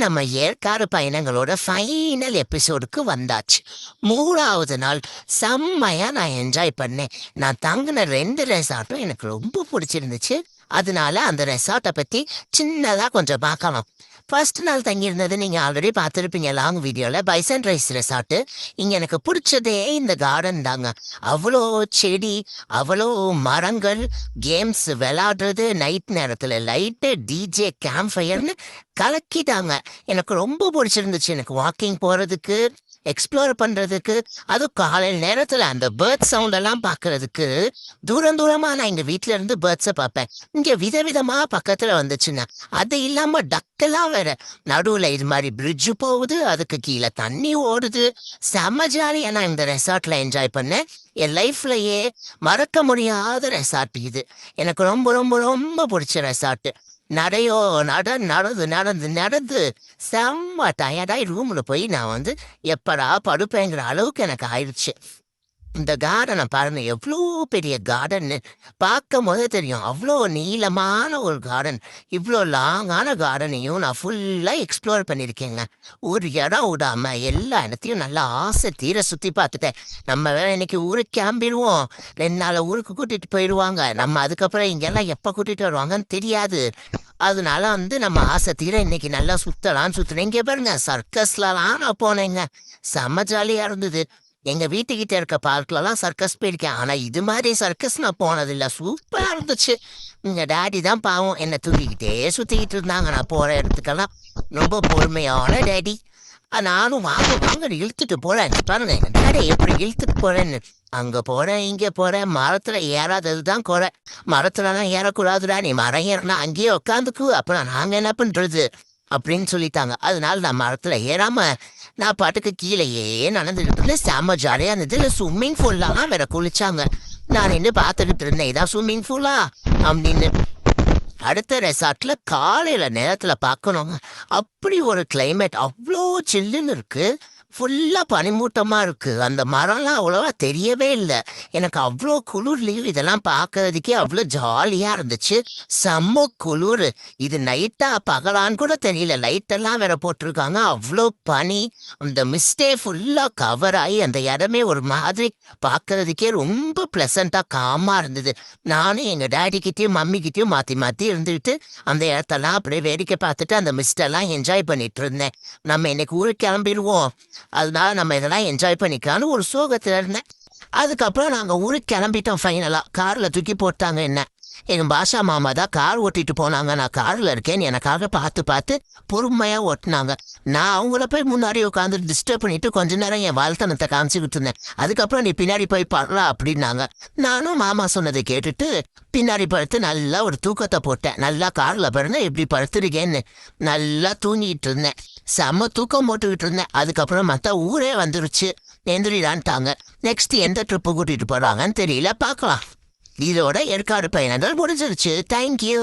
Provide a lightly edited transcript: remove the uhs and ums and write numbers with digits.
நம்ம ஏற்காடு பயணங்களோட ஃபைனல் எபிசோடுக்கு வந்தாச்சு. 3வது நாள் செம்மையா நான் என்ஜாய் பண்ணேன். நான் தங்கின 2 ரெசார்ட்டும் எனக்கு ரொம்ப பிடிச்சிருந்துச்சு. அதனால அந்த ரெசார்ட்டை பத்தி சின்னதா கொஞ்சம் பார்க்கலாம். ஃபர்ஸ்ட் நாள் தங்கியிருந்தது நீங்க ஆல்ரெடி பார்த்துருப்பீங்க லாங் வீடியோல. Bison rice resort. இங்க எனக்கு பிடிச்சதே இந்த கார்டன் தாங்க. அவ்வளோ செடி, அவ்வளோ மரங்கள், கேம்ஸ் விளையாடுறது, நைட் நேரத்துல லைட்டு, டிஜே, கேம்ப் ஃபயர்னு கலக்கிட்டாங்க. எனக்கு ரொம்ப பிடிச்சிருந்துச்சு. எனக்கு வாக்கிங் போறதுக்கு, எக்ஸ்ப்ளோர் பண்றதுக்கு, அதுவும் காலையில் நேரத்துல அந்த பேர்ட் சவுண்ட் எல்லாம் பார்க்கறதுக்கு தூரம் தூரமா நான் எங்க வீட்டுல இருந்து பேர்ட்ஸை பார்ப்பேன். இங்க விதவிதமா பக்கத்துல வந்துச்சுன்னா, அது இல்லாம டக்கெல்லாம் வேற நடுவுல இது மாதிரி பிரிட்ஜ் போகுது, அதுக்கு கீழே தண்ணி ஓடுது. செம்ம ஜாலியா நான் இந்த ரெசார்ட்ல என்ஜாய் பண்ணேன். என் லைஃப்லயே மறக்க முடியாத ரெசார்ட் இது. எனக்கு ரொம்ப ரொம்ப ரொம்ப பிடிச்ச ரெசார்ட். நடந்து நடந்து நடந்து செம்ம டயர்டாய் ரூம்ல போய் நான் எப்படா படுப்பேங்கிற அளவுக்கு எனக்கு ஆயிடுச்சு. இந்த கார்டனை பாருங்க, எவ்வளோ பெரிய கார்டன். பார்க்கும் போதே தெரியும் அவ்வளோ நீளமான ஒரு கார்டன். இவ்வளோ லாங்கான கார்டனையும் நான் ஃபுல்லாக எக்ஸ்ப்ளோர் பண்ணியிருக்கேங்க. ஒரு இடம் விடாம எல்லா இடத்தையும் நல்லா ஆசை தீர சுற்றி பார்த்துட்டேன். நம்ம வேற இன்னைக்கு ஊருக்கு கிளம்பிடுவோம். 2 நாள் ஊருக்கு கூட்டிகிட்டு போயிடுவாங்க. நம்ம அதுக்கப்புறம் இங்கெல்லாம் எப்போ கூட்டிகிட்டு வருவாங்கன்னு தெரியாது. அதனால நம்ம ஆசை தீர இன்னைக்கு நல்லா சுற்றுனேன். இங்கே பாருங்க, சர்க்கஸ்லாம் நான் போனேங்க. செம்ம ஜாலியாக இருந்தது. எங்க வீட்டுக்கிட்ட இருக்க பார்க்லலாம் சர்க்கஸ் போயிருக்கேன். ஆனா இது மாதிரி சர்க்கஸ் நான் போனதில்லை. சூப்பரா இருந்துச்சு. எங்க டேடி தான் பாவம் என்னை தூக்கிக்கிட்டே சுத்திக்கிட்டு இருந்தாங்க. நான் போற இடத்துக்கெல்லாம் ரொம்ப பொறுமையான டேடி. நானும் வாங்க வாங்க இழுத்துட்டு போறேன். பாருங்க எங்க டேடி எப்படி இழுத்துட்டு போறேன்னு. அங்க போறேன், இங்க போறேன். மரத்துல ஏறாததுதான் குறை. மரத்துலலாம் ஏறக்கூடாதுடா, நீ மரம் ஏறினா அங்கேயே உட்காந்துக்கு, அப்புறம் நாங்க என்ன பண்றது அப்படின்னு சொல்லிட்டாங்க. அதனால நான் மரத்துல ஏறாம நான் பாட்டுக்கு கீழேயே நடந்துகிட்டு இருந்தேன். செம்ம ஜாலியா இருந்தது. ஸ்விம்மிங் பூல்லாம் வேற குளிச்சாங்க. நான் நின்று பார்த்துக்கிட்டு இருந்தேன், இதான் ஸ்விம்மிங் பூலா அப்படின்னு. அடுத்த ரெசார்ட்ல காலையில நேரத்துல பார்க்கணுங்க. அப்படி ஒரு கிளைமேட், அவ்வளோ சில்லுன்னு இருக்கு. ஃபுல்லா பனிமூட்டமா இருக்கு. அந்த மரம்லாம் அவ்வளோவா தெரியவே இல்லை. எனக்கு அவ்வளோ குளிர்லையும் இதெல்லாம் பார்க்கறதுக்கே அவ்வளோ ஜாலியா இருந்துச்சு. செம்ம குளிர். இது நைட்டா பகலான்னு கூட தெரியல. லைட்டெல்லாம் வேற போட்டிருக்காங்க. அவ்வளோ பனி. அந்த மிஸ்டே ஃபுல்லா கவர் ஆகி அந்த இடமே ஒரு மாதிரி பார்க்கறதுக்கே ரொம்ப பிளசண்டா காமா இருந்தது. நானும் எங்க டேடிக்கிட்டையும் மம்மிக்கிட்டையும் மாத்தி மாத்தி இருந்துக்கிட்டு அந்த இடத்தெல்லாம் அப்படியே வேடிக்கை பார்த்துட்டு அந்த மிஸ்டெல்லாம் என்ஜாய் பண்ணிட்டு இருந்தேன். நம்ம இன்னைக்கு ஊருக்கு கிளம்பிடுவோம், அதனால நம்ம இதெல்லாம் என்ஜாய் பண்ணிக்கலான்னு ஒரு சோகத்துல இருந்தேன். அதுக்கப்புறம் நாங்க ஊருக்கு கிளம்பிட்டோம். ஃபைனலா கார்ல தூக்கி போட்டாங்க என்ன. எங்க பாஷா மாமா தான் கார் ஓட்டிட்டு போனாங்க. நான் கார்ல இருக்கேன், எனக்காக பார்த்து பார்த்து பொறுமையா ஓட்டினாங்க. நான் அவங்கள போய் முன்னாடி உட்காந்து டிஸ்டர்ப் பண்ணிட்டு கொஞ்ச நேரம் என் வாழ்த்தனத்தை காமிச்சுக்கிட்டு இருந்தேன். அதுக்கப்புறம் நீ பின்னாடி போய் பாடுறா அப்படின்னாங்க. நானும் மாமா சொன்னதை கேட்டுட்டு பின்னாடி படுத்து நல்லா ஒரு தூக்கத்தை போட்டேன். நல்லா கார்ல பாருங்க எப்படி படுத்துருக்கேன்னு நல்லா தூங்கிட்டு இருந்தேன். செம்ம தூக்கம் போட்டுக்கிட்டு இருந்தேன். அதுக்கப்புறம் மற்ற ஊரே வந்துருச்சு, எந்திரிடான்ட்டாங்க. நெக்ஸ்ட் எந்த ட்ரிப்பு கூட்டிட்டு போறாங்கன்னு தெரியல, பார்க்கலாம். இதோட ஏற்காடு பயணங்கள் முடிஞ்சிருச்சு. தேங்க்யூ.